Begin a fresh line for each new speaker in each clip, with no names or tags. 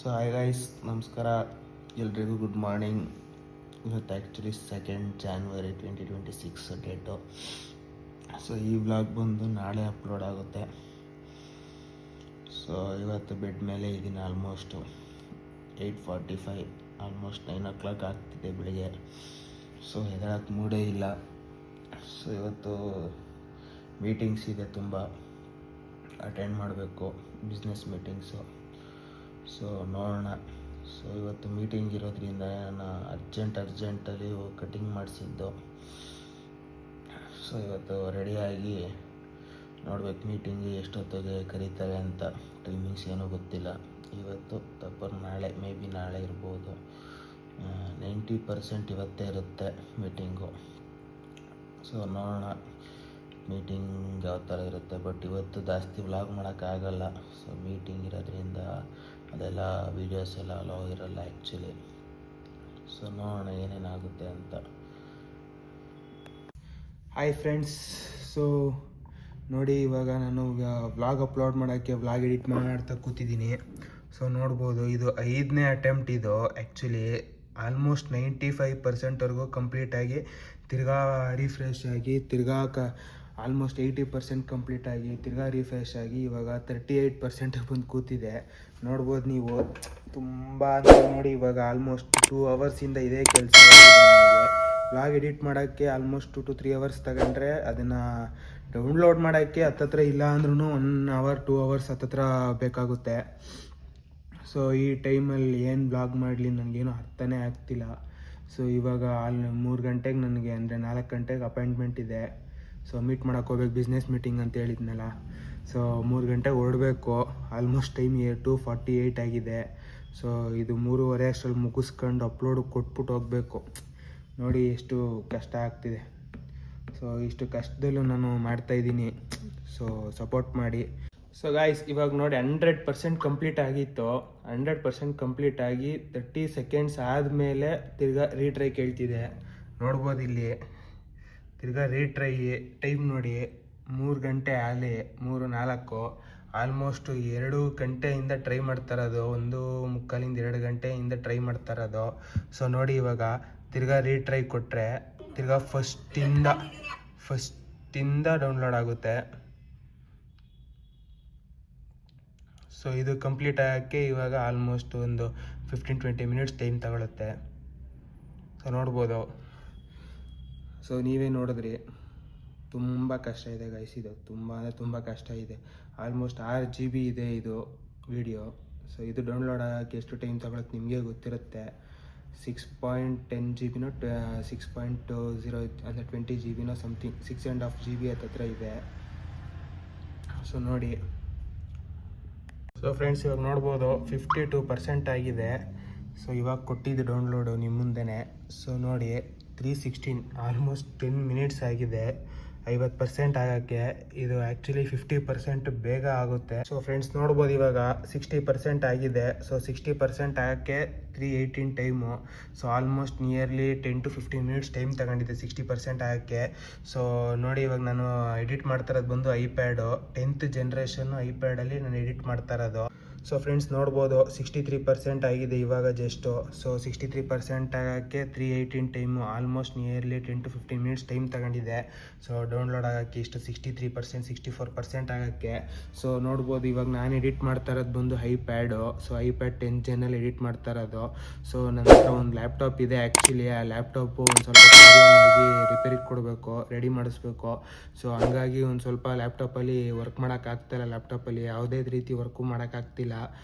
So hi guys, ನಮಸ್ಕಾರ ಎಲ್ರಿಗೂ. Good morning. ಇವತ್ತು ಆ್ಯಕ್ಚುಲಿ 2 January 2026 ಡೇಟು. ಸೊ ಈ ವ್ಲಾಗ್ ಬಂದು ನಾಳೆ ಅಪ್ಲೋಡ್ ಆಗುತ್ತೆ. ಸೊ ಇವತ್ತು ಬೆಡ್ ಮೇಲೆ ಇದ್ದೀನಿ. ಆಲ್ಮೋಸ್ಟು 8:45, ಆಲ್ಮೋಸ್ಟ್ 9 o'clock ಆಗ್ತಿದೆ ಬೆಳಿಗ್ಗೆ. ಸೊ ಎದ್ದೇಳಕ್ಕೆ ಮೂಡೇ ಇಲ್ಲ. ಸೊ ಇವತ್ತು ಮೀಟಿಂಗ್ಸ್ ಇದೆ, ತುಂಬ ಅಟೆಂಡ್ ಮಾಡಬೇಕು, ಬಿಸ್ನೆಸ್ ಮೀಟಿಂಗ್ಸು. ಸೊ ನೋಡೋಣ. ಸೊ ಇವತ್ತು ಮೀಟಿಂಗ್ ಇರೋದ್ರಿಂದ ನಾನು ಅರ್ಜೆಂಟಲ್ಲಿ ಕಟಿಂಗ್ ಮಾಡಿಸಿದ್ದು. ಸೊ ಇವತ್ತು ರೆಡಿಯಾಗಿ ನೋಡ್ಬೇಕು ಮೀಟಿಂಗ್ ಎಷ್ಟೊತ್ತಿಗೆ ಕರೀತಾರೆ ಅಂತ. ಟೈಮಿಂಗ್ಸ್ ಏನೂ ಗೊತ್ತಿಲ್ಲ. ಇವತ್ತು ತಪ್ಪರು ನಾಳೆ, ಮೇ ಬಿ ನಾಳೆ ಇರ್ಬೋದು. 90% ಇವತ್ತೇ ಇರುತ್ತೆ ಮೀಟಿಂಗು. ಸೊ ನೋಡೋಣ ಮೀಟಿಂಗ್ ಯಾವ ಥರ ಇರುತ್ತೆ. ಬಟ್ ಇವತ್ತು ಜಾಸ್ತಿ ವ್ಲಾಗ್ ಮಾಡೋಕ್ಕಾಗಲ್ಲ. ಸೊ ಮೀಟಿಂಗ್ ಇರೋದ್ರಿಂದ ಅದೆಲ್ಲ ವೀಡಿಯೋಸ್ ಎಲ್ಲ ಅಲೋ ಇರಲ್ಲ ಆ್ಯಕ್ಚುಲಿ. ಸೊ ನೋಡೋಣ ಏನೇನಾಗುತ್ತೆ ಅಂತ. Hi friends. ಸೊ ನೋಡಿ, ಇವಾಗ ನಾನು ವ್ಲಾಗ್ ಅಪ್ಲೋಡ್ ಮಾಡೋಕ್ಕೆ ವ್ಲಾಗ್ ಎಡಿಟ್ ಮಾಡ್ತಾ ಕೂತಿದ್ದೀನಿ. ಸೊ ನೋಡ್ಬೋದು, ಇದು 5ನೇ ಅಟೆಂಪ್ಟ್. ಇದು ಆ್ಯಕ್ಚುಲಿ ಆಲ್ಮೋಸ್ಟ್ 95%ವರೆಗೂ ಕಂಪ್ಲೀಟಾಗಿ ತಿರ್ಗಾ ರಿಫ್ರೆಶ್ ಆಗಿ ಆಲ್ಮೋಸ್ಟ್ 80% ಕಂಪ್ಲೀಟ್ ಆಗಿ ತಿರ್ಗಾ ರಿಫ್ರೆಶ್ ಆಗಿ ಇವಾಗ 38% ಬಂದು ಕೂತಿದೆ. ನೋಡ್ಬೋದು ನೀವು. ತುಂಬ ನೋಡಿ, ಇವಾಗ ಆಲ್ಮೋಸ್ಟ್ 2 hours ಇದೇ ಕೆಲಸ ನನಗೆ. ವ್ಲಾಗ್ ಎಡಿಟ್ ಮಾಡೋಕ್ಕೆ ಆಲ್ಮೋಸ್ಟ್ 2 to 3 hours ತಗೊಂಡ್ರೆ, ಅದನ್ನು ಡೌನ್ಲೋಡ್ ಮಾಡೋಕ್ಕೆ ಹತ್ತತ್ರ ಇಲ್ಲ ಅಂದ್ರೂ 1 hour 2 hours ಹತ್ತತ್ರ ಬೇಕಾಗುತ್ತೆ. ಸೊ ಈ ಟೈಮಲ್ಲಿ ಏನು ವ್ಲಾಗ್ ಮಾಡಲಿ ನನಗೇನು ಅರ್ಥನೇ ಆಗ್ತಿಲ್ಲ. ಸೊ ಇವಾಗ 3 ಗಂಟೆಗೆ ನನಗೆ, ಅಂದರೆ 4 ಗಂಟೆಗೆ ಅಪಾಯಿಂಟ್ಮೆಂಟ್ ಇದೆ. ಸೊ ಮೀಟ್ ಮಾಡೋಕ್ಕೆ ಹೋಗ್ಬೇಕು, ಬಿಸ್ನೆಸ್ ಮೀಟಿಂಗ್ ಅಂತ ಹೇಳಿದ್ನಲ್ಲ. ಸೊ 3 ಗಂಟೆಗೆ ಹೊರಡಬೇಕು. ಆಲ್ಮೋಸ್ಟ್ ಟೈಮ್ 2:48 ಆಗಿದೆ. ಸೊ ಇದು 3:30 ಅಷ್ಟರಲ್ಲಿ ಮುಗಿಸ್ಕೊಂಡು ಅಪ್ಲೋಡ್ ಕೊಟ್ಬಿಟ್ಟು ಹೋಗಬೇಕು. ನೋಡಿ ಎಷ್ಟು ಕಷ್ಟ ಆಗ್ತಿದೆ. ಸೊ ಇಷ್ಟು ಕಷ್ಟದಲ್ಲೂ ನಾನು ಮಾಡ್ತಾಯಿದ್ದೀನಿ. ಸೊ ಸಪೋರ್ಟ್ ಮಾಡಿ. ಸೊ ಗಾಯ್ಸ್, ಇವಾಗ ನೋಡಿ 100% ಕಂಪ್ಲೀಟ್ ಆಗಿತ್ತು. 100% ಕಂಪ್ಲೀಟ್ ಆಗಿ 30 seconds ಆದಮೇಲೆ ತಿರ್ಗಾ ರೀಟ್ರೈ ಕೇಳ್ತಿದೆ. ನೋಡ್ಬೋದು ಇಲ್ಲಿ ತಿರ್ಗಾ ರೀಟ್ರೈ. ಟೈಮ್ ನೋಡಿ, 3 ಗಂಟೆ ಆಗಲಿ, 3:04. ಆಲ್ಮೋಸ್ಟ್ 2 ಗಂಟೆಯಿಂದ ಟ್ರೈ ಮಾಡ್ತಾ ಇರೋದು. 1:45 2 ಗಂಟೆಯಿಂದ ಟ್ರೈ ಮಾಡ್ತಾ ಇರೋದು. ಸೊ ನೋಡಿ, ಇವಾಗ ತಿರ್ಗಾ ರೀಟ್ರೈ ಕೊಟ್ಟರೆ ತಿರ್ಗಾ ಫಸ್ಟಿಂದ ಡೌನ್ಲೋಡ್ ಆಗುತ್ತೆ. ಸೊ ಇದು ಕಂಪ್ಲೀಟ್ ಆಗೋಕ್ಕೆ ಇವಾಗ ಆಲ್ಮೋಸ್ಟ್ ಒಂದು 15-20 minutes ಟೈಮ್ ತಗೊಳುತ್ತೆ. ಸೊ ನೋಡ್ಬೋದು. ಸೊ ನೀವೇ ನೋಡಿದ್ರಿ, ತುಂಬ ಕಷ್ಟ ಇದೆ ಗೈಸ್. ಇದು ತುಂಬ ಕಷ್ಟ ಇದೆ. ಆಲ್ಮೋಸ್ಟ್ 6 GB ಇದೆ ಇದು ವಿಡಿಯೋ. ಸೊ ಇದು ಡೌನ್ಲೋಡ್ ಆಗೋಕ್ಕೆ ಎಷ್ಟು ಟೈಮ್ ತಗೊಳುತ್ತೆ ನಿಮಗೆ ಗೊತ್ತಿರುತ್ತೆ. 6.10 GB 6.0 ಅಂದರೆ 20 GB ಸಮಥಿಂಗ್, 6.5 GB ಹತ್ತತ್ರ ಇದೆ. ಸೊ ನೋಡಿ. ಸೊ ಫ್ರೆಂಡ್ಸ್, ಇವಾಗ ನೋಡ್ಬೋದು 52% ಆಗಿದೆ. ಸೊ ಇವಾಗ ಕೊಟ್ಟಿದ್ದು ಡೌನ್ಲೋಡು ನಿಮ್ಮ ಮುಂದೆನೇ. ಸೊ ನೋಡಿ, 316, ಆಲ್ಮೋಸ್ಟ್ 10 minutes ಆಗಿದೆ 50% ಆಗೋಕ್ಕೆ. ಇದು ಆ್ಯಕ್ಚುಲಿ 50% ಬೇಗ ಆಗುತ್ತೆ. ಸೊ ಫ್ರೆಂಡ್ಸ್ ನೋಡ್ಬೋದು, ಇವಾಗ 60% ಆಗಿದೆ. ಸೊ 60% ಆಗೋಕ್ಕೆ 3:18 time. So almost nearly 10 to 15 minutes time ತಗೊಂಡಿದ್ದೆ 60% ಆಗೋಕ್ಕೆ. ಸೊ ನೋಡಿ, ಇವಾಗ ನಾನು ಎಡಿಟ್ ಮಾಡ್ತಾ ಇರೋದು ಬಂದು ಐಪ್ಯಾಡು 10th generation ಐಪ್ಯಾಡಲ್ಲಿ ನಾನು ಎಡಿಟ್ ಮಾಡ್ತಾ ಇರೋದು. ಸೊ ಫ್ರೆಂಡ್ಸ್ ನೋಡ್ಬೋದು, 63% ಆಗಿದೆ ಇವಾಗ ಜಸ್ಟು. ಸೊ 63% ಆಗೋಕ್ಕೆ 3:18 time. Almost nearly 10 to 15 minutes time ತಗೊಂಡಿದೆ. ಸೊ ಡೌನ್ಲೋಡ್ ಆಗೋಕ್ಕೆ ಇಷ್ಟು 63%, 64% ಆಗೋಕ್ಕೆ. ಸೊ ನೋಡ್ಬೋದು, ಇವಾಗ ನಾನು ಎಡಿಟ್ ಮಾಡ್ತಾ ಇರೋದು ಬಂದು iPad. So iPad 10th gen edit ಮಾಡ್ತಾ ಇರೋದು. ಸೊ ನನ್ನ ಹತ್ರ ಒಂದು ಲ್ಯಾಪ್ಟಾಪ್ ಇದೆ ಆ್ಯಕ್ಚುಲಿ. ಆ ಲ್ಯಾಪ್ಟಾಪು ಒಂದು ಸ್ವಲ್ಪ ಪ್ರಾಬ್ಲಮ್ ಆಗಿ ರಿಪೇರಿಗೆ ಕೊಡಬೇಕು, ರೆಡಿ ಮಾಡಿಸ್ಬೇಕು. ಸೊ ಹಂಗಾಗಿ ಒಂದು ಸ್ವಲ್ಪ ಲ್ಯಾಪ್ಟಾಪಲ್ಲಿ ವರ್ಕ್ ಮಾಡೋಕ್ಕಾಗ್ತಾಯಿಲ್ಲ. ಲ್ಯಾಪ್ಟಾಪಲ್ಲಿ ಯಾವುದೇ ರೀತಿ ವರ್ಕು ಮಾಡೋಕ್ಕಾಗ್ತಿಲ್ಲ.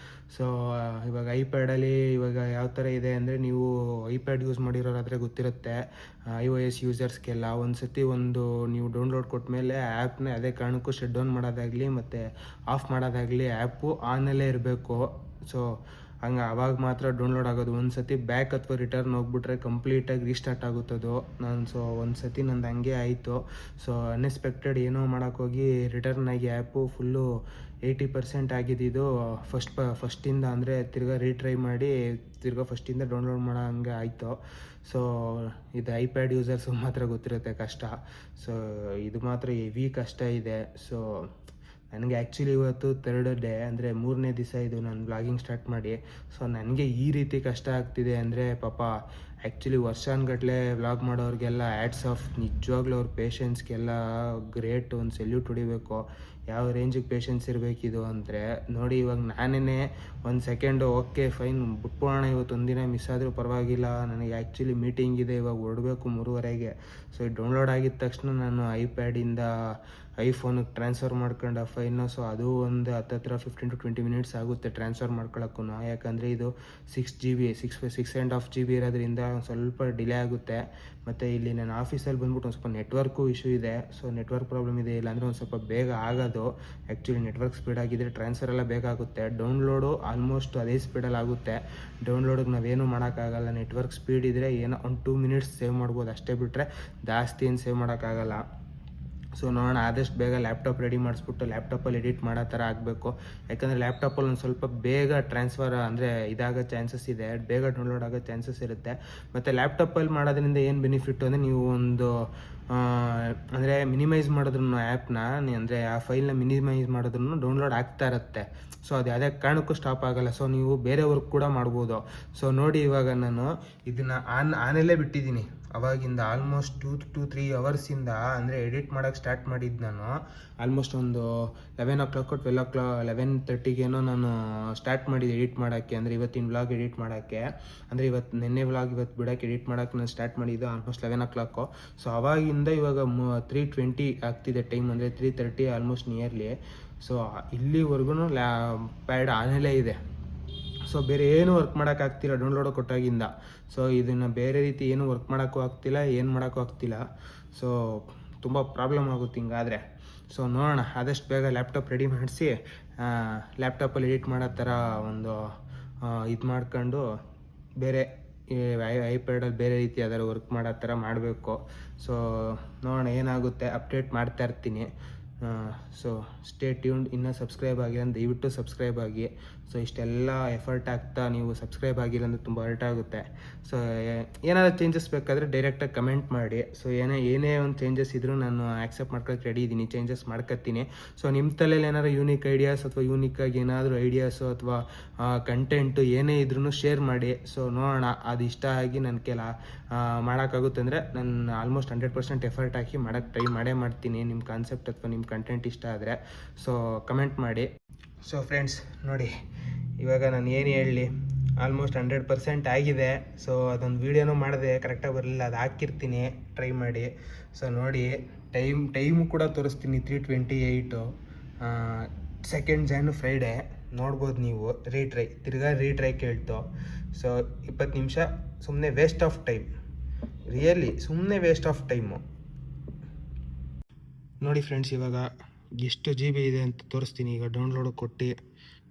ಸೊ ಇವಾಗ ಐಪ್ಯಾಡಲ್ಲಿ ಇವಾಗ ಯಾವ ಥರ ಇದೆ ಅಂದರೆ, ನೀವು ಐಪ್ಯಾಡ್ ಯೂಸ್ ಮಾಡಿರೋರಾದರೆ ಗೊತ್ತಿರುತ್ತೆ. iOS ಯೂಸರ್ಸ್ಗೆಲ್ಲ ಒಂದು ನೀವು ಡೌನ್ಲೋಡ್ ಕೊಟ್ಟಮೇಲೆ ಆ್ಯಪ್ನ ಅದೇ ಕಾರಣಕ್ಕೂ ಶಟ್ ಡೌನ್ ಮಾಡೋದಾಗಲಿ ಮತ್ತು ಆಫ್ ಮಾಡೋದಾಗಲಿ ಆ್ಯಪು ಆನಲ್ಲೇ ಇರಬೇಕು. ಸೊ ಆವಾಗ ಮಾತ್ರ ಡೌನ್ಲೋಡ್ ಆಗೋದು. ಒಂದು ಸತಿ ಬ್ಯಾಕ್ ಅಥವಾ ರಿಟರ್ನ್ ಹೋಗ್ಬಿಟ್ರೆ ಕಂಪ್ಲೀಟಾಗಿ ರೀಸ್ಟಾರ್ಟ್ ಆಗುತ್ತದು. ಒಂದು ಸತಿ ನಂದು ಹಂಗೆ ಆಯಿತು. ಸೊ ಅನ್ಎಕ್ಸ್ಪೆಕ್ಟೆಡ್ ಏನೋ ಮಾಡೋಕ್ಕೋಗಿ ರಿಟರ್ನ್ ಆಗಿ ಆ್ಯಪು ಫುಲ್ಲು 80% ಆಗಿದ್ದು ಫಸ್ಟಿಂದ, ಅಂದರೆ ತಿರ್ಗಾ ರೀಟ್ರೈ ಮಾಡಿ ತಿರ್ಗಾ ಫಸ್ಟಿಂದ ಡೌನ್ಲೋಡ್ ಮಾಡೋ ಹಂಗೆ ಆಯಿತು. ಸೊ ಇದು ಐಪ್ಯಾಡ್ ಯೂಸರ್ಸ್ ಮಾತ್ರ ಗೊತ್ತಿರುತ್ತೆ ಕಷ್ಟ. ಸೊ ಇದು ಮಾತ್ರ ಹೆವಿ ಕಷ್ಟ ಇದೆ. ಸೊ ನನಗೆ ಆ್ಯಕ್ಚುಲಿ ಇವತ್ತು 3rd ಡೇ, ಅಂದರೆ 3ನೇ ದಿವಸ ಇದು ನಾನು ವ್ಲಾಗಿಂಗ್ ಸ್ಟಾರ್ಟ್ ಮಾಡಿ. ಸೊ ನನಗೆ ಈ ರೀತಿ ಕಷ್ಟ ಆಗ್ತಿದೆ ಅಂದರೆ ಪಾಪ ಆ್ಯಕ್ಚುಲಿ ವರ್ಷಾನುಗಟ್ಲೆ ವ್ಲಾಗ್ ಮಾಡೋರಿಗೆಲ್ಲ ಆ್ಯಡ್ಸ್ ಆಫ್. ನಿಜವಾಗ್ಲೂ ಅವ್ರ ಪೇಷನ್ಸ್ಗೆಲ್ಲ ಗ್ರೇಟ್, ಒಂದು ಸೆಲ್ಯೂಟ್ ಹೊಡಿಬೇಕು. ಯಾವ ರೇಂಜಿಗೆ ಪೇಷನ್ಸ್ ಇರಬೇಕಿದು ಅಂದರೆ ನೋಡಿ. ಇವಾಗ ನಾನೇ ಒಂದು ಸೆಕೆಂಡು ಓಕೆ ಫೈನ್ ಬಿಟ್ಬಿಡೋಣ, ಇವತ್ತು ಒಂದಿನ ಮಿಸ್ ಆದರೂ ಪರವಾಗಿಲ್ಲ, ನನಗೆ ಆ್ಯಕ್ಚುಲಿ ಮೀಟಿಂಗ್ ಇದೆ, ಇವಾಗ ಹೊರಡಬೇಕು 3:30ಗೆ. ಸೊ ಇದು ಡೌನ್ಲೋಡ್ ಆಗಿದ ತಕ್ಷಣ ನಾನು ಐಪ್ಯಾಡಿಂದ ಐಫೋನಿಗೆ ಟ್ರಾನ್ಸ್ಫರ್ ಮಾಡ್ಕೊಂಡು ಆ ಫೈಲ್ನ. ಸೊ ಅದು ಒಂದು ಹತ್ತಿರ 15 to 20 ಮಿನಿಟ್ಸ್ ಆಗುತ್ತೆ ಟ್ರಾನ್ಸ್ಫರ್ ಮಾಡ್ಕೊಳ್ಳೋಕ್ಕೂ. ಯಾಕಂದರೆ ಇದು 6 GB 6.5 GB ಇರೋದ್ರಿಂದ ಒಂದು ಸ್ವಲ್ಪ ಡಿಲೇ ಆಗುತ್ತೆ. ಮತ್ತು ಇಲ್ಲಿ ನಾನು ಆಫೀಸಲ್ಲಿ ಬಂದ್ಬಿಟ್ಟು ಒಂದು ಸ್ವಲ್ಪ ನೆಟ್ವರ್ಕು ಇಶ್ಯೂ ಇದೆ. ಸೊ ನೆಟ್ವರ್ಕ್ ಪ್ರಾಬ್ಲಮ್ ಇದೆ, ಇಲ್ಲಾಂದರೆ ಒಂದು ಸ್ವಲ್ಪ ಬೇಗ ಆಗೋದು. ಆ್ಯಕ್ಚುಲಿ ನೆಟ್ವರ್ಕ್ ಸ್ಪೀಡ್ ಆಗಿದ್ದರೆ ಟ್ರಾನ್ಸ್ಫರ್ ಎಲ್ಲ ಬೇಗ ಆಗುತ್ತೆ. ಡೌನ್ಲೋಡು ಆಲ್ಮೋಸ್ಟ್ ಅದೇ ಸ್ಪೀಡಲ್ಲಿ ಆಗುತ್ತೆ. ಡೌನ್ಲೋಡಿಗೆ ನಾವೇನು ಮಾಡೋಕ್ಕಾಗಲ್ಲ. ನೆಟ್ವರ್ಕ್ ಸ್ಪೀಡ್ ಇದ್ದರೆ ಏನೋ ಒಂದು 2 ಮಿನಿಟ್ಸ್ ಸೇವ್ ಮಾಡ್ಬೋದು, ಅಷ್ಟೇ ಬಿಟ್ಟರೆ ಜಾಸ್ತಿ ಏನು ಸೇವ್ ಮಾಡೋಕ್ಕಾಗಲ್ಲ. ಸೊ ನೋಡೋಣ, ಆದಷ್ಟು ಬೇಗ ಲ್ಯಾಪ್ಟಾಪ್ ರೆಡಿ ಮಾಡಿಸ್ಬಿಟ್ಟು ಲ್ಯಾಪ್ಟಾಪಲ್ಲಿ ಎಡಿಟ್ ಮಾಡೋ ಥರ ಆಗಬೇಕು. ಯಾಕಂದರೆ ಲ್ಯಾಪ್ಟಾಪಲ್ಲಿ ಒಂದು ಸ್ವಲ್ಪ ಬೇಗ ಟ್ರಾನ್ಸ್ಫರ್ ಅಂದರೆ ಇದಾಗೋ ಚಾನ್ಸಸ್ ಇದೆ, ಬೇಗ ಡೌನ್ಲೋಡ್ ಆಗೋ ಚಾನ್ಸಸ್ ಇರುತ್ತೆ. ಮತ್ತು ಲ್ಯಾಪ್ಟಾಪಲ್ಲಿ ಮಾಡೋದ್ರಿಂದ ಏನು ಬೆನಿಫಿಟ್ಟು ಅಂದರೆ ನೀವು ಒಂದು ಅಂದರೆ ಮಿನಿಮೈಸ್ ಮಾಡಿದ್ರು ಆ್ಯಪ್ನ, ಅಂದರೆ ಆ ಫೈಲ್ನ ಮಿನಿಮೈಸ್ ಮಾಡಿದ್ರು ಡೌನ್ಲೋಡ್ ಆಗ್ತಾ ಇರುತ್ತೆ. ಸೊ ಅದು ಯಾವುದೇ ಕಾರಣಕ್ಕೂ ಸ್ಟಾಪ್ ಆಗೋಲ್ಲ. ಸೊ ನೀವು ಬೇರೆ ವರ್ಕ್ ಕೂಡ ಮಾಡ್ಬೋದು. ಸೊ ನೋಡಿ, ಇವಾಗ ನಾನು ಇದನ್ನು ಆನಲ್ಲೇ ಬಿಟ್ಟಿದ್ದೀನಿ. ಅವಾಗಿಂದ ಆಲ್ಮೋಸ್ಟ್ 2 to 3 ಅವರ್ಸಿಂದ, ಅಂದರೆ ಎಡಿಟ್ ಮಾಡೋಕ್ಕೆ ಸ್ಟಾರ್ಟ್ ಮಾಡಿದ್ದು ನಾನು ಆಲ್ಮೋಸ್ಟ್ ಒಂದು 11 o'clock 11:30ಗೇನೋ ನಾನು ಸ್ಟಾರ್ಟ್ ಮಾಡಿದ್ದು ಎಡಿಟ್ ಮಾಡೋಕ್ಕೆ. ಅಂದರೆ ಇವತ್ತಿನ ವ್ಲಾಗ್ ಎಡಿಟ್ ಮಾಡೋಕ್ಕೆ, ಅಂದರೆ ನಿನ್ನೆ ವ್ಲಾಗ್ ಇವತ್ತು ಬಿಡೋಕ್ಕೆ ಎಡಿಟ್ ಮಾಡೋಕ್ಕೆ ನಾನು ಸ್ಟಾರ್ಟ್ ಮಾಡಿದ್ದು ಆಲ್ಮೋಸ್ಟ್ 11 o'clock. ಸೊ ಅವಾಗಿಂದ ಇವಾಗ 3:20 ಆಗ್ತಿದೆ ಟೈಮ್, ಅಂದರೆ 3:30 ಆಲ್ಮೋಸ್ಟ್ ನಿಯರ್ಲಿ. ಸೊ ಇಲ್ಲಿವರೆಗೂ ಪ್ಯಾಡ್ ಆನಲ್ಲೇ ಇದೆ. ಸೊ ಬೇರೆ ಏನು ವರ್ಕ್ ಮಾಡೋಕ್ಕಾಗ್ತಿಲ್ಲ ಡೌನ್ಲೋಡ್ ಕೊಟ್ಟಾಗಿಂದ. ಸೊ ಇದನ್ನು ಬೇರೆ ರೀತಿ ಏನು ವರ್ಕ್ ಮಾಡೋಕ್ಕೂ ಆಗ್ತಿಲ್ಲ, ಏನು ಮಾಡೋಕ್ಕೂ ಆಗ್ತಿಲ್ಲ. ಸೊ ತುಂಬ ಪ್ರಾಬ್ಲಮ್ ಆಗುತ್ತೆ ಹಿಂಗಾದರೆ. ಸೊ ನೋಡೋಣ, ಆದಷ್ಟು ಬೇಗ ಲ್ಯಾಪ್ಟಾಪ್ ರೆಡಿ ಮಾಡಿಸಿ ಲ್ಯಾಪ್ಟಾಪಲ್ಲಿ ಎಡಿಟ್ ಮಾಡೋ ಥರ ಒಂದು ಇದು ಮಾಡ್ಕೊಂಡು ಬೇರೆ ಐಪ್ಯಾಡಲ್ಲಿ ಬೇರೆ ರೀತಿ ಯಾವ್ದಾದ್ರು ವರ್ಕ್ ಮಾಡೋ ಥರ ಮಾಡಬೇಕು. ಸೊ ನೋಡೋಣ ಏನಾಗುತ್ತೆ, ಅಪ್ಡೇಟ್ ಮಾಡ್ತಾ ಇರ್ತೀನಿ. So stay tuned. ಇನ್ನೂ ಸಬ್ಸ್ಕ್ರೈಬ್ ಆಗಿಲ್ಲ ಅಂದರೆ ದಯವಿಟ್ಟು ಸಬ್ಸ್ಕ್ರೈಬ್ ಆಗಿ. ಸೊ ಇಷ್ಟೆಲ್ಲ ಎಫರ್ಟ್ ಆಗ್ತಾ ನೀವು ಸಬ್ಸ್ಕ್ರೈಬ್ ಆಗಿಲ್ಲ ಅಂದರೆ ತುಂಬ ಹರ್ಟ್ ಆಗುತ್ತೆ. ಸೊ ಏನಾದರೂ ಚೇಂಜಸ್ ಬೇಕಾದರೆ ಡೈರೆಕ್ಟಾಗಿ ಕಮೆಂಟ್ ಮಾಡಿ. ಸೊ ಏನೇ ಒಂದು ಚೇಂಜಸ್ ಇದ್ದರೂ ನಾನು ಆ್ಯಕ್ಸೆಪ್ಟ್ ಮಾಡ್ಕೊಳಕ್ಕೆ ರೆಡಿ ಇದ್ದೀನಿ, ಚೇಂಜಸ್ ಮಾಡ್ಕೊತೀನಿ. ಸೊ ನಿಮ್ಮ ತಲೆಯಲ್ಲಿ ಏನಾದ್ರು ಯೂನಿಕ್ ಐಡಿಯಾಸ್ ಅಥವಾ ಯೂನಿಕ್ಕಾಗಿ ಏನಾದರೂ ಐಡಿಯಾಸು ಅಥವಾ ಕಂಟೆಂಟು ಏನೇ ಇದ್ರೂ ಶೇರ್ ಮಾಡಿ. ಸೊ ನೋಡೋಣ, ಅದು ಇಷ್ಟ ಆಗಿ ನನ್ನ ಕೆಲ ಮಾಡೋಕ್ಕಾಗುತ್ತೆ ಅಂದರೆ ನಾನು ಆಲ್ಮೋಸ್ಟ್ 100% ಎಫರ್ಟ್ ಹಾಕಿ ಮಾಡೋಕ್ಕೆ ಟ್ರೈ ಮಾಡ್ತೀನಿ. ನಿಮ್ಮ ಕಾನ್ಸೆಪ್ಟ್ ಅಥವಾ ನಿಮ್ಮ ಕಂಟೆಂಟ್ ಇಷ್ಟ ಆದರೆ ಸೊ ಕಮೆಂಟ್ ಮಾಡಿ. ಸೊ ಫ್ರೆಂಡ್ಸ್ ನೋಡಿ, ಇವಾಗ ನಾನು ಏನು ಹೇಳಲಿ, ಆಲ್ಮೋಸ್ಟ್ 100% ಆಗಿದೆ. ಸೊ ಅದೊಂದು ವೀಡಿಯೋನೂ ಮಾಡಿದೆ, ಕರೆಕ್ಟಾಗಿ ಬರಲಿಲ್ಲ, ಅದು ಹಾಕಿರ್ತೀನಿ ಟ್ರೈ ಮಾಡಿ. ಸೊ ನೋಡಿ, ಟೈಮು ಕೂಡ ತೋರಿಸ್ತೀನಿ. 3:28 2nd Jan ಫ್ರೈಡೇ. ನೋಡ್ಬೋದು ನೀವು, ರೀಟ್ರೈ ಕೇಳ್ತು. ಸೊ 20 ನಿಮಿಷ ಸುಮ್ಮನೆ ವೇಸ್ಟ್ ಆಫ್ ಟೈಮ್, ರಿಯಲಿ ಸುಮ್ಮನೆ ವೇಸ್ಟ್ ಆಫ್ ಟೈಮು. ನೋಡಿ ಫ್ರೆಂಡ್ಸ್, ಇವಾಗ ಎಷ್ಟು GB ಇದೆ ಅಂತ ತೋರಿಸ್ತೀನಿ. ಈಗ ಡೌನ್ಲೋಡ್ ಕೊಟ್ಟು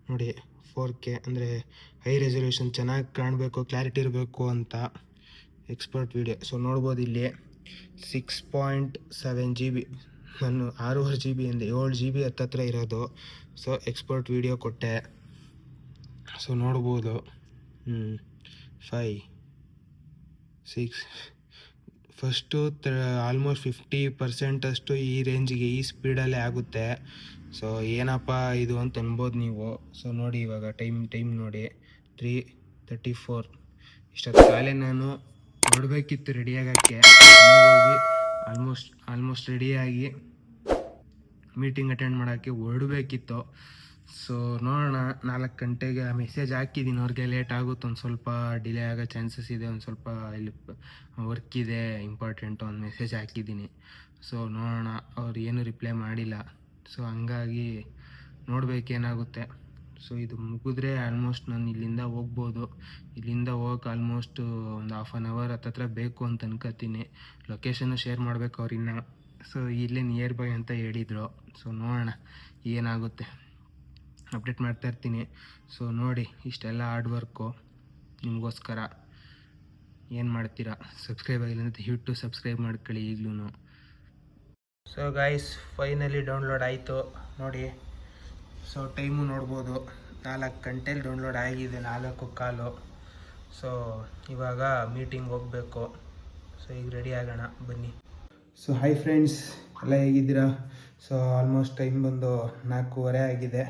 ನೋಡಿ, 4K ಅಂದರೆ ಹೈ ರೆಸೊಲ್ಯೂಷನ್, ಚೆನ್ನಾಗಿ ಕಾಣಬೇಕು, ಕ್ಲಾರಿಟಿ ಇರಬೇಕು ಅಂತ ಎಕ್ಸ್ಪರ್ಟ್ ವೀಡಿಯೋ. ಸೊ ನೋಡ್ಬೋದು ಇಲ್ಲಿ 6.7 GB, ನಾನು 6.5 GB ಅಂದರೆ 7 GB ಹತ್ತತ್ರ ಇರೋದು. ಸೊ ಎಕ್ಸ್ಪರ್ಟ್ ವೀಡಿಯೋ ಕೊಟ್ಟೆ. ಸೊ ನೋಡ್ಬೋದು 5, 6 ಫಸ್ಟು ಆಲ್ಮೋಸ್ಟ್ 50% ಅಷ್ಟು ಈ ರೇಂಜಿಗೆ, ಈ ಸ್ಪೀಡಲ್ಲೇ ಆಗುತ್ತೆ. ಸೊ ಏನಪ್ಪ ಇದು ಅಂತ ಅನ್ಬೋದು ನೀವು. ಸೊ ನೋಡಿ, ಇವಾಗ ಟೈಮ್ ನೋಡಿ 3:34. ಇಷ್ಟೊತ್ತು ಕಾಲೇ ನಾನು ಹೊರಡಬೇಕಿತ್ತು ರೆಡಿಯಾಗೋಕ್ಕೆ. ಹೋಗಿ ಆಲ್ಮೋಸ್ಟ್ ರೆಡಿಯಾಗಿ ಮೀಟಿಂಗ್ ಅಟೆಂಡ್ ಮಾಡೋಕ್ಕೆ ಹೊರಡಬೇಕಿತ್ತು. ಸೊ ನೋಡೋಣ, 4 ಗಂಟೆಗೆ ಮೆಸೇಜ್ ಹಾಕಿದ್ದೀನಿ ಅವ್ರಿಗೆ, ಲೇಟ್ ಆಗುತ್ತೆ, ಒಂದು ಸ್ವಲ್ಪ ಡಿಲೇ ಆಗೋ ಚಾನ್ಸಸ್ ಇದೆ, ಒಂದು ಸ್ವಲ್ಪ ಇಲ್ಲಿ ವರ್ಕ್ ಇದೆ ಇಂಪಾರ್ಟೆಂಟು, ಒಂದು ಮೆಸೇಜ್ ಹಾಕಿದ್ದೀನಿ. ಸೊ ನೋಡೋಣ, ಅವ್ರು ಏನೂ ರಿಪ್ಲೈ ಮಾಡಿಲ್ಲ. ಸೊ ಹಂಗಾಗಿ ನೋಡಬೇಕೇನಾಗುತ್ತೆ. ಸೊ ಇದು ಮುಗಿದ್ರೆ ಆಲ್ಮೋಸ್ಟ್ ನಾನು ಇಲ್ಲಿಂದ ಹೋಗ್ಬೋದು. ಇಲ್ಲಿಂದ ಹೋಗಕ್ಕೆ ಆಲ್ಮೋಸ್ಟ್ ಒಂದು 1/2 hour ಹತ್ತತ್ರ ಬೇಕು ಅಂತ ಅನ್ಕೋತೀನಿ. ಲೊಕೇಶನ್ನು ಶೇರ್ ಮಾಡಬೇಕು ಅವ್ರಿನ್ನ. ಸೊ ಇಲ್ಲೇ ನಿಯರ್ ಬೈ ಅಂತ ಹೇಳಿದರು. ಸೊ ನೋಡೋಣ ಏನಾಗುತ್ತೆ, ಅಪ್ಡೇಟ್ ಮಾಡ್ತಾ ಇರ್ತೀನಿ. ಸೊ ನೋಡಿ, ಇಷ್ಟೆಲ್ಲ ಹಾರ್ಡ್ ವರ್ಕು ನಿಮಗೋಸ್ಕರ. ಏನು ಮಾಡ್ತೀರಾ, ಸಬ್ಸ್ಕ್ರೈಬ್ ಆಗಿಲ್ಲ ಅಂತ ದಯವಿಟ್ಟು ಸಬ್ಸ್ಕ್ರೈಬ್ ಮಾಡ್ಕೊಳ್ಳಿ ಈಗಲೂ. ಸೊ ಗೈಸ್, ಫೈನಲಿ ಡೌನ್ಲೋಡ್ ಆಯಿತು ನೋಡಿ. ಸೊ ಟೈಮು ನೋಡ್ಬೋದು, 4 ಗಂಟೆಲಿ ಡೌನ್ಲೋಡ್ ಆಗಿದೆ, 4:15. ಸೊ ಇವಾಗ ಮೀಟಿಂಗ್ ಹೋಗಬೇಕು. ಸೊ ಈಗ ರೆಡಿ ಆಗೋಣ ಬನ್ನಿ. ಸೊ ಹಾಯ್ ಫ್ರೆಂಡ್ಸ್, ಎಲ್ಲ ಹೇಗಿದ್ದೀರಾ? ಸೊ ಆಲ್ಮೋಸ್ಟ್ ಟೈಮ್ ಬಂದು 4:15 ಆಗಿದೆ.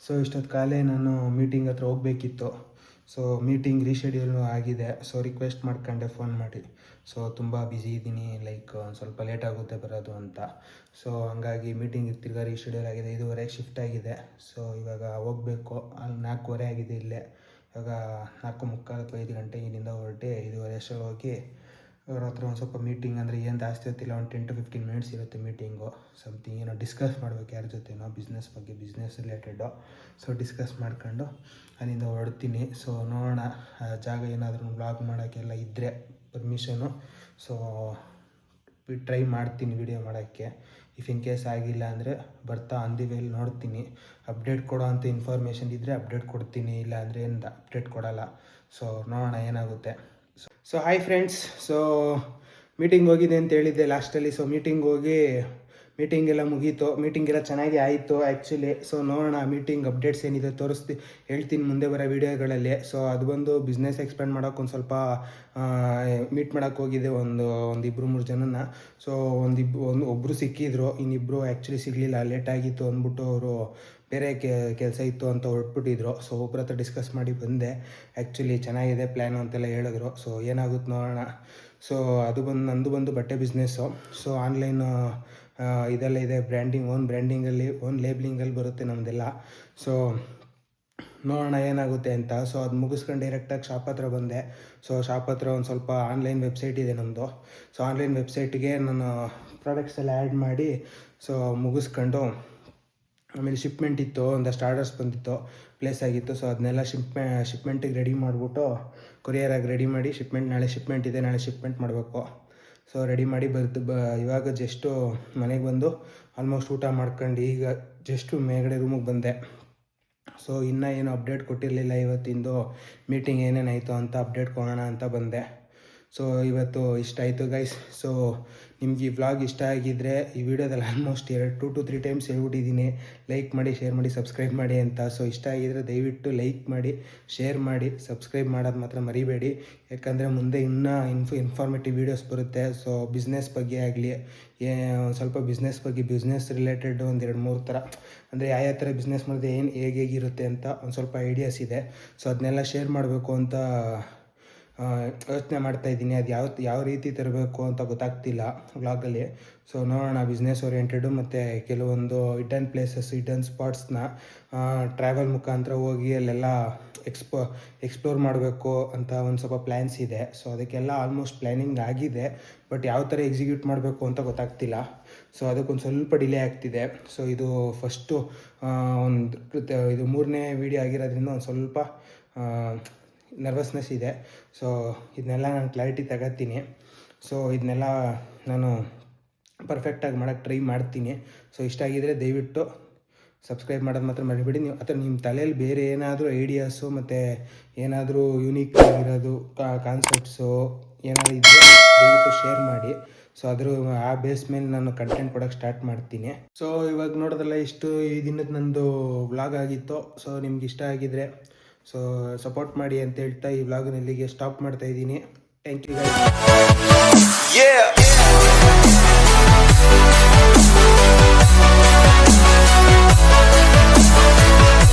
ಸೊ ಇಷ್ಟೊತ್ತು ಕಾಲೇ ನಾನು ಮೀಟಿಂಗ್ ಹತ್ರ ಹೋಗಬೇಕಿತ್ತು. ಸೊ ಮೀಟಿಂಗ್ ರೀಶೆಡ್ಯೂಲ್ ಆಗಿದೆ. ಸೊ ರಿಕ್ವೆಸ್ಟ್ ಮಾಡ್ಕೊಂಡೆ ಫೋನ್ ಮಾಡಿ. ಸೊ ತುಂಬ ಬ್ಯುಸಿ ಇದ್ದೀನಿ, ಲೈಕ್ ಒಂದು ಸ್ವಲ್ಪ ಲೇಟ್ ಆಗುತ್ತೆ ಬರೋದು ಅಂತ. ಸೊ ಹಂಗಾಗಿ ಮೀಟಿಂಗ್ ತಿರ್ಗಾ ರೀಶೆಡ್ಯೂಲ್ ಆಗಿದೆ. 5:15 ಶಿಫ್ಟ್ ಆಗಿದೆ. ಸೊ ಇವಾಗ ಹೋಗಬೇಕು. ಅಲ್ಲಿ 4:15 ಆಗಿದೆ ಇಲ್ಲೇ. ಇವಾಗ 4:45 ಅಥವಾ 5 ಗಂಟೆ ಇಲ್ಲಿಂದ ಹೊರಟೆ 5:15 ಅಷ್ಟರಲ್ಲಿ ಹೋಗಿ ಅವ್ರ ಹತ್ರ ಒಂದು ಸ್ವಲ್ಪ ಮೀಟಿಂಗ್ ಅಂದರೆ ಏನು ಜಾಸ್ತಿ ಹೊತ್ತಿಲ್ಲ, ಒಂದು 10 to 15 ಮಿನಿಟ್ಸ್ ಇರುತ್ತೆ ಮೀಟಿಂಗು. ಸಮಥಿಂಗ್ ಏನೋ ಡಿಸ್ಕಸ್ ಮಾಡಬೇಕು ಯಾರ ಜೊತೆನೋ, ಬಿಸ್ನೆಸ್ ಬಗ್ಗೆ, ಬಿಸ್ನೆಸ್ ರಿಲೇಟೆಡು. ಸೊ ಡಿಸ್ಕಸ್ ಮಾಡ್ಕೊಂಡು ಅಲ್ಲಿಂದ ಹೊರಡ್ತೀನಿ. ಸೊ ನೋಡೋಣ, ಜಾಗ ಏನಾದರೂ ವ್ಲಾಗ್ ಮಾಡೋಕ್ಕೆಲ್ಲ ಇದ್ದರೆ ಪರ್ಮಿಷನು. ಸೊ ಟ್ರೈ ಮಾಡ್ತೀನಿ ವಿಡಿಯೋ ಮಾಡೋಕ್ಕೆ. ಇಫ್ ಇನ್ ಕೇಸ್ ಆಗಿಲ್ಲ ಅಂದರೆ ಬರ್ತಾ ಆನ್ ದಿ ವೇಲಿ ನೋಡ್ತೀನಿ. ಅಪ್ಡೇಟ್ ಕೊಡೋ ಅಂಥ ಇನ್ಫಾರ್ಮೇಷನ್ ಇದ್ದರೆ ಅಪ್ಡೇಟ್ ಕೊಡ್ತೀನಿ, ಇಲ್ಲ ಅಂದರೆ ಏನು ಅಪ್ಡೇಟ್ ಕೊಡೋಲ್ಲ. ಸೊ ನೋಡೋಣ ಏನಾಗುತ್ತೆ. So hi friends, so meeting ಹೋಗಿದೆ ಅಂತ ಹೇಳಿದ್ದೆ ಲಾಸ್ಟಲ್ಲಿ. ಸೊ ಮೀಟಿಂಗ್ ಎಲ್ಲ ಮುಗೀತು. ಮೀಟಿಂಗ್ ಎಲ್ಲ ಚೆನ್ನಾಗಿ ಆಯಿತು ಆ್ಯಕ್ಚುಲಿ. ಸೊ ನೋಡೋಣ ಮೀಟಿಂಗ್ ಅಪ್ಡೇಟ್ಸ್ ಏನಿದೆ ಹೇಳ್ತೀನಿ ಮುಂದೆ ಬರೋ ವೀಡಿಯೋಗಳಲ್ಲಿ. ಸೊ ಅದು ಬಂದು ಬಿಸ್ನೆಸ್ ಎಕ್ಸ್ಪ್ಯಾಂಡ್ ಮಾಡೋಕೆ ಒಂದು ಸ್ವಲ್ಪ ಮೀಟ್ ಮಾಡೋಕ್ಕೆ ಹೋಗಿದೆ ಒಂದು 2-3 ಜನನ. ಸೊ ಒಬ್ಬರು ಸಿಕ್ಕಿದ್ರು, ಇನ್ನಿಬ್ಬರು ಆ್ಯಕ್ಚುಲಿ ಸಿಗಲಿಲ್ಲ, ಲೇಟಾಗಿತ್ತು ಅಂದ್ಬಿಟ್ಟು ಅವರು ಬೇರೆ ಕೆಲಸ ಇತ್ತು ಅಂತ ಹೊರಟ್ಬಿಟ್ಟಿದ್ರು. ಸೊ ಒಬ್ಬರ ಹತ್ರ ಡಿಸ್ಕಸ್ ಮಾಡಿ ಬಂದೆ. ಆ್ಯಕ್ಚುಲಿ ಚೆನ್ನಾಗಿದೆ ಪ್ಲ್ಯಾನು ಅಂತೆಲ್ಲ ಹೇಳಿದ್ರು. ಸೊ ಏನಾಗುತ್ತೆ ನೋಡೋಣ. ಸೊ ಅದು ನಂದು ಬಂದು ಬಟ್ಟೆ ಬಿಸ್ನೆಸ್ಸು. ಸೊ ಆನ್ಲೈನ್ ಇದೆಲ್ಲ ಇದೆ, ಬ್ರ್ಯಾಂಡಿಂಗಲ್ಲಿ ಓನ್ ಲೇಬ್ಲಿಂಗಲ್ಲಿ ಬರುತ್ತೆ ನಮ್ಮದೆಲ್ಲ. ಸೊ ನೋಡೋಣ ಏನಾಗುತ್ತೆ ಅಂತ. ಸೊ ಅದು ಮುಗಿಸ್ಕೊಂಡು ಡೈರೆಕ್ಟಾಗಿ ಶಾಪ್ ಹತ್ರ ಬಂದೆ. ಸೊ ಶಾಪ್ ಹತ್ರ ಒಂದು ಸ್ವಲ್ಪ ಆನ್ಲೈನ್ ವೆಬ್ಸೈಟ್ ಇದೆ ನಮ್ಮದು. ಸೊ ಆನ್ಲೈನ್ ವೆಬ್ಸೈಟ್ಗೆ ನಾನು ಪ್ರಾಡಕ್ಟ್ಸ್ ಎಲ್ಲ ಆ್ಯಡ್ ಮಾಡಿ ಸೊ ಮುಗಿಸ್ಕೊಂಡು, ಆಮೇಲೆ ಶಿಪ್ಮೆಂಟ್ ಇತ್ತು, ಒಂದಷ್ಟು ಆರ್ಡರ್ಸ್ ಬಂದಿತ್ತು, ಪ್ಲೇಸ್ ಆಗಿತ್ತು. ಸೊ ಅದನ್ನೆಲ್ಲ ಶಿಪ್ಮೆಂಟಿಗೆ ರೆಡಿ ಮಾಡಿಬಿಟ್ಟು ಕೊರಿಯರಾಗಿ ರೆಡಿ ಮಾಡಿ ನಾಳೆ ಶಿಪ್ಮೆಂಟ್ ಇದೆ, ನಾಳೆ ಶಿಪ್ಮೆಂಟ್ ಮಾಡಬೇಕು. ಸೊ ರೆಡಿ ಮಾಡಿ ಇವಾಗ ಜಸ್ಟು ಮನೆಗೆ ಬಂದು ಆಲ್ಮೋಸ್ಟ್ ಊಟ ಮಾಡ್ಕೊಂಡು ಈಗ ಜಸ್ಟು ಮೇಲ್ಗಡೆ ರೂಮಿಗೆ ಬಂದೆ. ಸೊ ಇನ್ನೂ ಏನು ಅಪ್ಡೇಟ್ ಕೊಟ್ಟಿರಲಿಲ್ಲ ಇವತ್ತಿಂದು ಮೀಟಿಂಗ್ ಏನೇನಾಯಿತು ಅಂತ ಅಪ್ಡೇಟ್ ಕೊಡೋಣ ಅಂತ ಬಂದೆ. ಸೊ ಇವತ್ತು ಇಷ್ಟ ಆಯಿತು ಗೈಸ್. ಸೊ ನಿಮ್ಗೆ ಈ ವ್ಲಾಗ್ ಇಷ್ಟ ಆಗಿದ್ದರೆ ಈ ವಿಡಿಯೋದಲ್ಲಿ ಆಲ್ಮೋಸ್ಟ್ 2 to 3 ಟೈಮ್ಸ್ ಹೇಳ್ಬಿಟ್ಟಿದ್ದೀನಿ, ಲೈಕ್ ಮಾಡಿ, ಶೇರ್ ಮಾಡಿ, ಸಬ್ಸ್ಕ್ರೈಬ್ ಮಾಡಿ ಅಂತ. ಸೊ ಇಷ್ಟ ಆಗಿದ್ದರೆ ದಯವಿಟ್ಟು ಲೈಕ್ ಮಾಡಿ, ಶೇರ್ ಮಾಡಿ, ಸಬ್ಸ್ಕ್ರೈಬ್ ಮಾಡೋದು ಮಾತ್ರ ಮರಿಬೇಡಿ. ಯಾಕಂದರೆ ಮುಂದೆ ಇನ್ನೂ ಇನ್ಫಾರ್ಮೇಟಿವ್ ವೀಡಿಯೋಸ್ ಬರುತ್ತೆ. ಸೊ ಬಿಸ್ನೆಸ್ ಬಗ್ಗೆ ಆಗಲಿ, ಒಂದು ಸ್ವಲ್ಪ ಬಿಸ್ನೆಸ್ ರಿಲೇಟೆಡ್ 2-3 ಥರ, ಅಂದರೆ ಯಾವ ಥರ ಬಿಸ್ನೆಸ್ ಮಾಡಿದ್ರೆ ಹೇಗಿರುತ್ತೆ ಅಂತ ಒಂದು ಸ್ವಲ್ಪ ಐಡಿಯಾಸ್ ಇದೆ. ಸೊ ಅದನ್ನೆಲ್ಲ ಶೇರ್ ಮಾಡಬೇಕು ಅಂತ ಯೋಚನೆ ಮಾಡ್ತಾಯಿದ್ದೀನಿ. ಅದು ಯಾವ ರೀತಿ ತರಬೇಕು ಅಂತ ಗೊತ್ತಾಗ್ತಿಲ್ಲ ವ್ಲಾಗಲ್ಲಿ. ಸೊ ನೋಡೋಣ, ಬಿಸ್ನೆಸ್ ಓರಿಯೆಂಟೆಡು ಮತ್ತು ಕೆಲವೊಂದು ಹಿಡನ್ ಪ್ಲೇಸಸ್, ಹಿಡನ್ ಸ್ಪಾಟ್ಸ್ನ ಟ್ರಾವೆಲ್ ಮುಖಾಂತರ ಹೋಗಿ ಅಲ್ಲೆಲ್ಲ ಎಕ್ಸ್ಪ್ಲೋರ್ ಮಾಡಬೇಕು ಅಂತ ಒಂದು ಸ್ವಲ್ಪ ಪ್ಲ್ಯಾನ್ಸ್ ಇದೆ. ಸೊ ಅದಕ್ಕೆಲ್ಲ ಆಲ್ಮೋಸ್ಟ್ ಪ್ಲ್ಯಾನಿಂಗ್ ಆಗಿದೆ, ಬಟ್ ಯಾವ ಥರ ಎಕ್ಸಿಕ್ಯೂಟ್ ಮಾಡಬೇಕು ಅಂತ ಗೊತ್ತಾಗ್ತಿಲ್ಲ. ಸೊ ಅದಕ್ಕೊಂದು ಸ್ವಲ್ಪ ಡಿಲೇ ಆಗ್ತಿದೆ. ಸೊ ಇದು ಫಸ್ಟು ಇದು 3ನೇ ವೀಡಿಯೋ ಆಗಿರೋದ್ರಿಂದ ಒಂದು ಸ್ವಲ್ಪ ನರ್ವಸ್ನೆಸ್ ಇದೆ. ಸೊ ಇದನ್ನೆಲ್ಲ ನಾನು ಕ್ಲಾರಿಟಿ ತಗೋತೀನಿ. ಸೊ ಇದನ್ನೆಲ್ಲ ನಾನು ಪರ್ಫೆಕ್ಟಾಗಿ ಮಾಡೋಕ್ಕೆ ಟ್ರೈ ಮಾಡ್ತೀನಿ. ಸೊ ಇಷ್ಟ ಆಗಿದರೆ ದಯವಿಟ್ಟು ಸಬ್ಸ್ಕ್ರೈಬ್ ಮಾಡೋದು ಮಾತ್ರ ಮರಿಬೇಡಿ. ನೀವು ಅಥವಾ ನಿಮ್ಮ ತಲೆಯಲ್ಲಿ ಬೇರೆ ಏನಾದರೂ ಐಡಿಯಾಸು ಮತ್ತು ಏನಾದರೂ ಯೂನಿಕ್ ಆಗಿರೋದು ಕಾನ್ಸೆಪ್ಟ್ಸು ಏನಾದರೂ ಇದ್ದರೆ ದಯವಿಟ್ಟು ಶೇರ್ ಮಾಡಿ. ಸೊ ಆ ಬೇಸ್ ಮೇಲೆ ನಾನು ಕಂಟೆಂಟ್ ಕೊಡೋಕ್ಕೆ ಸ್ಟಾರ್ಟ್ ಮಾಡ್ತೀನಿ. ಸೊ ಇವಾಗ ನೋಡೋದಲ್ಲ, ಇಷ್ಟು ಈ ದಿನದ ನಂದು ವ್ಲಾಗ್ ಆಗಿತ್ತು. ಸೊ ನಿಮ್ಗೆ ಇಷ್ಟ ಆಗಿದರೆ ಸೊ ಸಪೋರ್ಟ್ ಮಾಡಿ ಅಂತ ಹೇಳ್ತಾ ಈ ವ್ಲಾಗನ್ನ ಇಲ್ಲಿಗೆ ಸ್ಟಾಪ್ ಮಾಡ್ತಾ ಇದ್ದೀನಿ. Thank you guys.